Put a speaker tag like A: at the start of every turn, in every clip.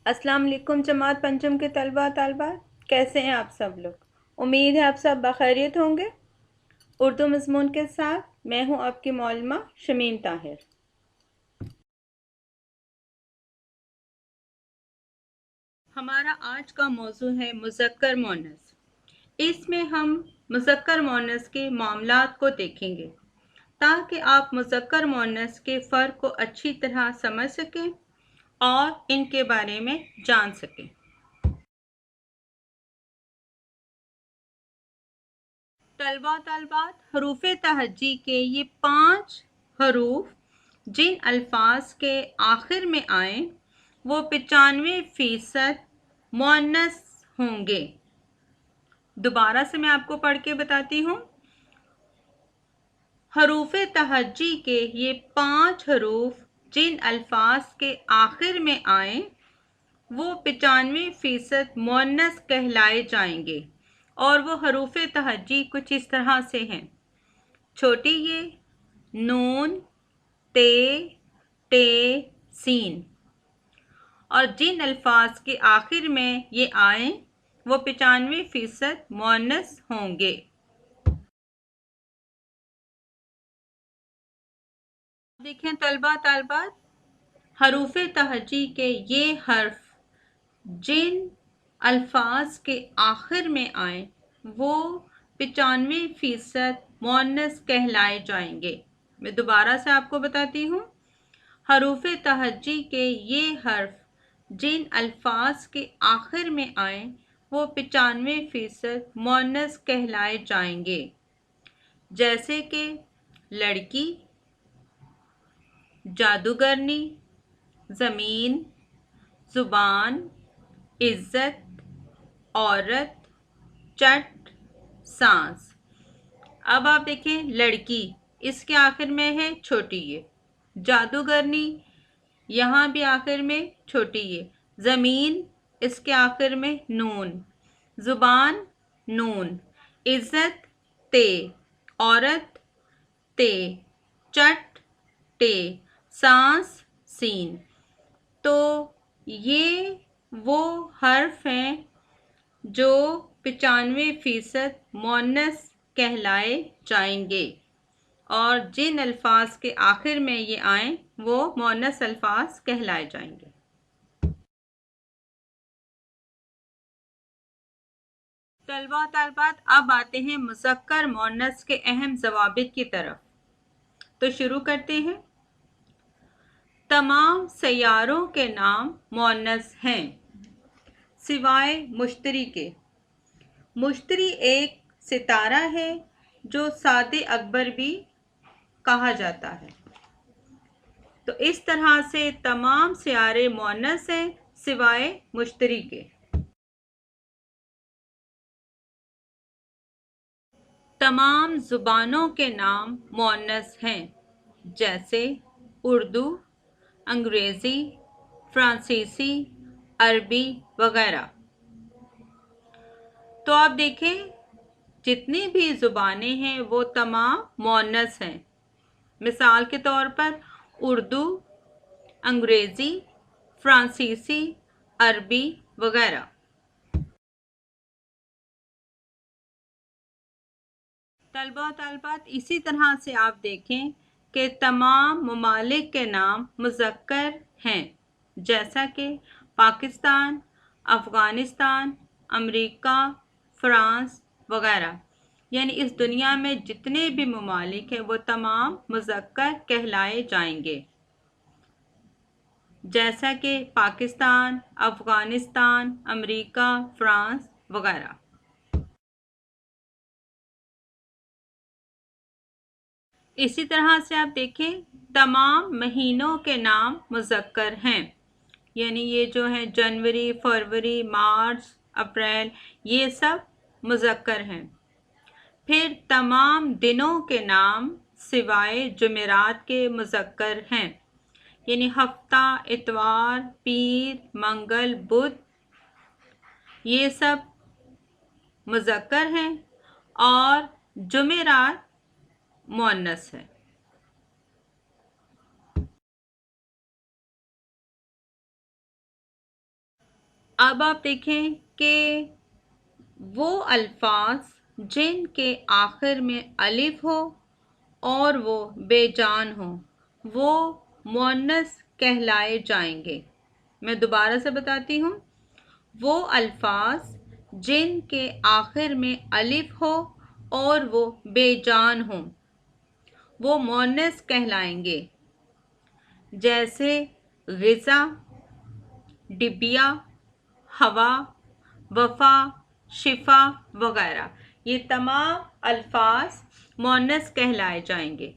A: अस्सलाम वालेकुम जमात पंचम के तलबा तालबात, कैसे हैं आप सब लोग। उम्मीद है आप सब बखैरियत होंगे। उर्दू मज़मून के साथ मैं हूं आपकी मौलमा शमीम ताहिर। हमारा आज का मौजू है मुज़क्कर मुअन्नस। इसमें हम मुज़क्कर मुअन्नस के मामलात को देखेंगे ताकि आप मुज़क्कर मुअन्नस के फ़र्क को अच्छी तरह समझ सकें और इनके बारे में जान सकें। तलबा तलबात, हरूफ तहज्जी के ये 5 हरूफ जिन अल्फाज के आखिर में आए वो 95% मुअन्नस होंगे। दोबारा से मैं आपको पढ़ के बताती हूँ। हरूफ तहज्जी के ये 5 हरूफ जिन अल्फाज के आखिर में आए वो 95% मुअन्नस कहलाए जाएंगे। और वो हरूफ तहज्जी कुछ इस तरह से हैं। छोटी ये, नून, ते, टे, सीन। और जिन अल्फाज के आखिर में ये आए वो 95% मुअन्नस होंगे। देखें तलबा तालबात, हरूफ तहज्जी के ये हर्फ जिन अल्फाज के आखिर में आए वो 95% मुअन्नस कहलाए जाएंगे। मैं दोबारा से आपको बताती हूँ। हरूफ तहज्जी के ये हर्फ जिन अल्फाज के आखिर में आए वो 95% मुअन्नस कहलाए जाएंगे। जैसे कि लड़की, जादूगरनी, ज़मीन, ज़ुबान, इज़्ज़त, औरत, चट, सांस। अब आप देखें, लड़की इसके आखिर में है छोटी ये, जादूगरनी यहाँ भी आखिर में छोटी ये, ज़मीन इसके आखिर में नून, ज़ुबान नून, इज़्ज़त ते, औरत ते, चट टे, सांस सीन। तो ये वो हर्फ हैं जो 95% मुअन्नस कहलाए जाएंगे। और जिन अल्फाज के आखिर में ये आए वो मुअन्नस अल्फाज कहलाए जाएंगे। तलबा तालबात, अब आते हैं मुज़क्कर मुअन्नस के अहम ज़वाबित की तरफ। तो शुरू करते हैं। तमाम सैयारों के नाम मुअन्नस हैं सिवाय मुश्तरी के। मुश्तरी एक सितारा है जो सादे अकबर भी कहा जाता है। तो इस तरह से तमाम सियारे मुअन्नस हैं सिवाय मुश्तरी के। तमाम ज़ुबानों के नाम मुअन्नस हैं जैसे उर्दू, अंग्रेज़ी, फ्रांसीसी, अरबी वगैरह। तो आप देखें, जितनी भी ज़ुबानें हैं वो तमाम मुअन्नस हैं। मिसाल के तौर पर उर्दू, अंग्रेज़ी, फ्रांसीसी, अरबी वगैरह। तलबा तलबात, इसी तरह से आप देखें कि तमाम ममालिक के नाम मुज़क्कर हैं जैसा कि पाकिस्तान, अफ़गानिस्तान, अमेरिका, फ़्रांस वगैरह। यानी इस दुनिया में जितने भी ममालिक हैं वो तमाम मुज़क्कर कहलाए जाएंगे जैसा कि पाकिस्तान, अफ़गानिस्तान, अमेरिका, फ़्रांस वगैरह। इसी तरह से आप देखें, तमाम महीनों के नाम मुज़क्कर हैं। यानी ये जो है जनवरी, फरवरी, मार्च, अप्रैल, ये सब मुज़क्कर हैं। फिर तमाम दिनों के नाम सिवाय जुमेरात के मुज़क्कर हैं। यानी हफ्ता, इतवार, पीर, मंगल, बुध, ये सब मुज़क्कर हैं और जुमेरात मुअन्नस है। अब आप देखें कि वो अल्फाज जिनके आखिर में अलिफ हो और वो बेजान हो, वो मुअन्नस कहलाए जाएंगे। मैं दोबारा से बताती हूँ, वो अल्फाज जिनके आखिर में अलिफ हो और वो बेजान हो, वो मुअन्नस कहलाएंगे। जैसे ग़िज़ा, डिबिया, हवा, वफ़ा, शिफा वगैरह, ये तमाम अल्फाज मुअन्नस कहलाए जाएंगे।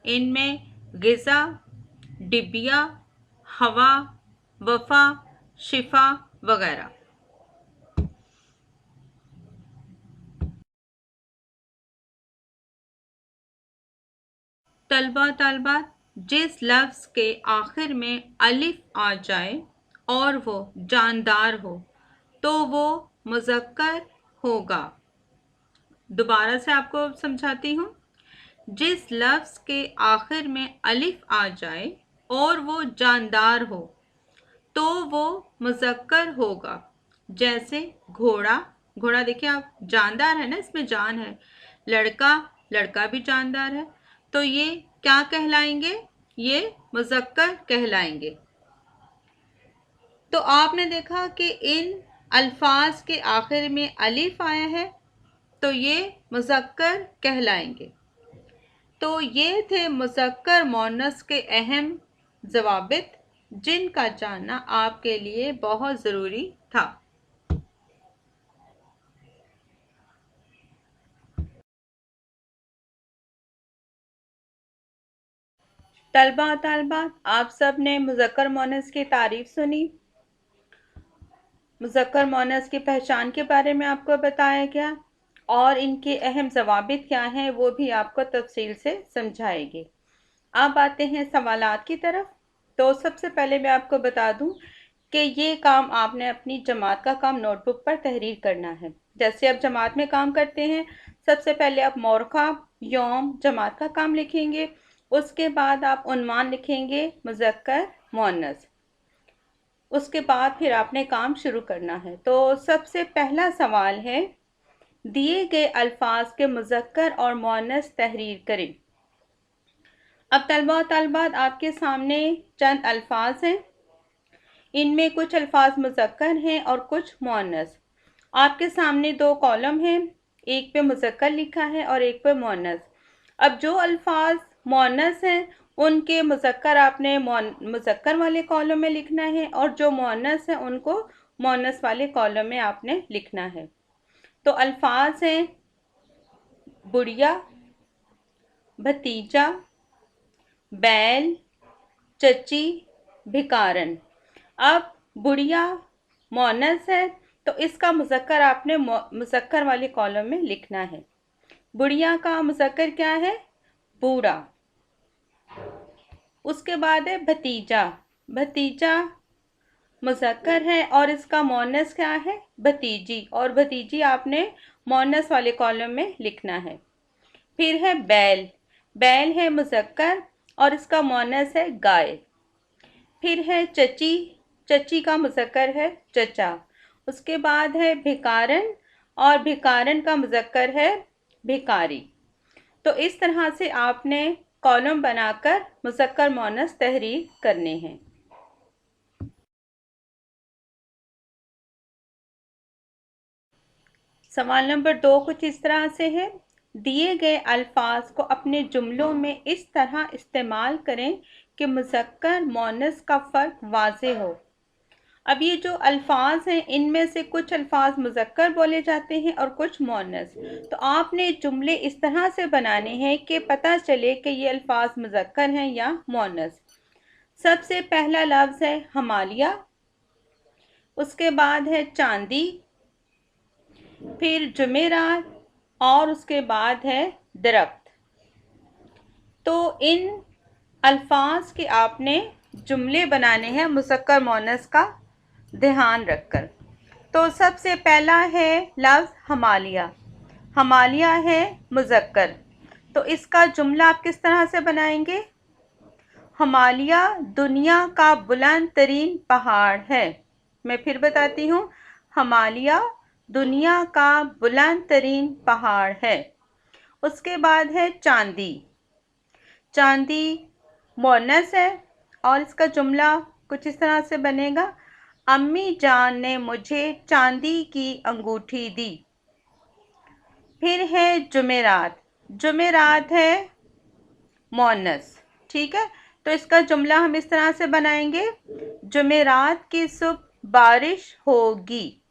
A: इनमें ग़िज़ा, डिबिया, हवा, वफ़ा, शिफा वगैरह। तलबा तालिबात, जिस लफ्ज़ के आखिर में अलिफ आ जाए और वो जानदार हो तो वो मुज़क्कर होगा। दोबारा से आपको समझाती हूँ, जिस लफ्ज़ के आखिर में अलिफ आ जाए और वो जानदार हो तो वो मुज़क्कर होगा। जैसे घोड़ा, घोड़ा देखिए आप, जानदार है ना, इसमें जान है। लड़का, लड़का भी जानदार है, तो ये क्या कहलाएंगे? ये मुज़क्कर कहलाएंगे। तो आपने देखा कि इन अल्फाज के आखिर में अलिफ आया है तो ये मुज़क्कर कहलाएंगे। तो ये थे मुज़क्कर मुअन्नस के अहम ज़वाबित, जिनका जानना आपके लिए बहुत ज़रूरी था। तलबा तालिबात, आप सब ने मुज़क्कर मुअन्नस की तारीफ सुनी। मुज़क्कर मुअन्नस की पहचान के बारे में आपको बताया गया और इनके अहम ज़वाबित क्या हैं वो भी आपको तफसील से समझाएगी। अब आते हैं सवालात की तरफ। तो सबसे पहले मैं आपको बता दूं कि ये काम आपने अपनी जमात का काम नोटबुक पर तहरीर करना है। जैसे आप जमात में काम करते हैं, सबसे पहले आप मौरखा, यौम, जमात का काम लिखेंगे। उसके बाद आप उन्वान लिखेंगे मुज़क्कर मुअन्नस। उसके बाद फिर आपने काम शुरू करना है। तो सबसे पहला सवाल है, दिए गए अल्फाज के मुज़क्कर और मुअन्नस तहरीर करें। अब तलबा तलबात, आपके सामने चंद अल्फाज हैं। इनमें कुछ अल्फाज मुज़क्कर हैं और कुछ मुअन्नस। आपके सामने दो कॉलम हैं, एक पे मुज़क्कर लिखा है और एक पे मुअन्नस। अब जो अल्फाज मुअन्नस हैं उनके मुज़क्कर आपने मुज़क्कर वाले कॉलम में लिखना है और जो मुअन्नस हैं उनको मुअन्नस वाले कॉलम में आपने लिखना है। तो अल्फाज हैं बुढ़िया, भतीजा, बैल, चची, भिकारन। अब बुढ़िया मुअन्नस है तो इसका मुज़क्कर आपने मुज़क्कर वाले कॉलम में लिखना है। बुढ़िया का मुज़क्कर क्या है? बूढ़ा। उसके बाद है भतीजा, भतीजा मुज़क्कर है और इसका मुअन्नस क्या है? भतीजी, और भतीजी आपने मुअन्नस वाले कॉलम में लिखना है। फिर है बैल, बैल है मुज़क्कर और इसका मुअन्नस है गाय। फिर है चची, चची का मुज़क्कर है चचा। उसके बाद है भिकारन और भिकारन का मुज़क्कर है भिकारी। तो इस तरह से आपने कॉलम बनाकर मुज़क्कर मुअन्नस तहरीर करने हैं। सवाल नंबर 2 कुछ इस तरह से है, दिए गए अल्फाज को अपने जुमलों में इस तरह इस्तेमाल करें कि मुज़क्कर मुअन्नस का फ़र्क वाज़ेह हो। अब ये जो अल्फाज हैं इनमें से कुछ अल्फाज मुज़क्कर बोले जाते हैं और कुछ मुअन्नस। तो आपने जुमले इस तरह से बनाने हैं कि पता चले कि ये अल्फाज मुज़क्कर हैं या मुअन्नस। सबसे पहला लफ्ज़ है हमालिया, उसके बाद है चांदी, फिर जुमेरात और उसके बाद है दरख्त। तो इन अल्फाज के आपने जुमले बनाने हैं मुज़क्कर मुअन्नस का ध्यान रखकर। तो सबसे पहला है लफ्ज़ हमालिया, हमालिया है मुज़क्कर। तो इसका जुमला आप किस तरह से बनाएंगे? हमालिया दुनिया का बुलंद तरीन पहाड़ है। मैं फिर बताती हूँ, हिमालय दुनिया का बुलंद तरीन पहाड़ है। उसके बाद है चांदी। चांदी मोनस है और इसका जुमला कुछ इस तरह से बनेगा, अम्मी जान ने मुझे चांदी की अंगूठी दी। फिर है जुमेरात। जुमेरात है मोनस, ठीक है। तो इसका जुमला हम इस तरह से बनाएंगे, जुमेरात की सुबह बारिश होगी।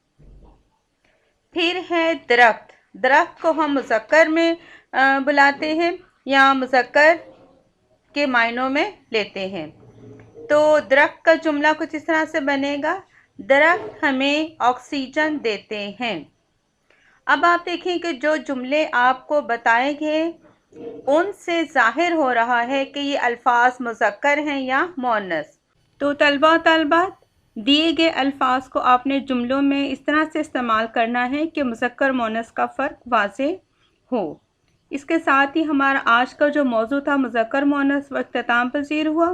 A: फिर है दरख्त। दरख्त को हम मुज़क्कर में बुलाते हैं या मुज़क्कर के मायनों में लेते हैं। तो दरख्त का जुमला कुछ इस तरह से बनेगा, दरख्त हमें ऑक्सीजन देते हैं। अब आप देखें कि जो जुमले आपको बताए गए उनसे ज़ाहिर हो रहा है कि ये अल्फाज मुज़क्कर हैं या मुअन्नस। तो तलबा तलबात, दिए गए अल्फाज को आपने जुमलों में इस तरह से इस्तेमाल करना है कि मुज़क्कर मुअन्नस का फ़र्क वाज़ेह हो। इसके साथ ही हमारा आज का जो मौजू था मुज़क्कर मुअन्नस वो इख्तिताम पज़ीर हुआ।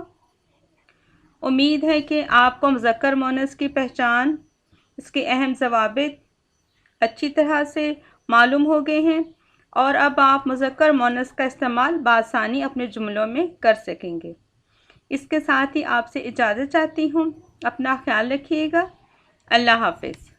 A: उम्मीद है कि आपको मुज़क्कर मुअन्नस की पहचान, इसके अहम ज़वाबित अच्छी तरह से मालूम हो गए हैं और अब आप मुज़क्कर मुअन्नस का इस्तेमाल बासानी अपने जुमलों में कर सकेंगे। इसके साथ ही आपसे इजाज़त चाहती हूँ। अपना ख्याल रखिएगा। अल्लाह हाफ़िज़।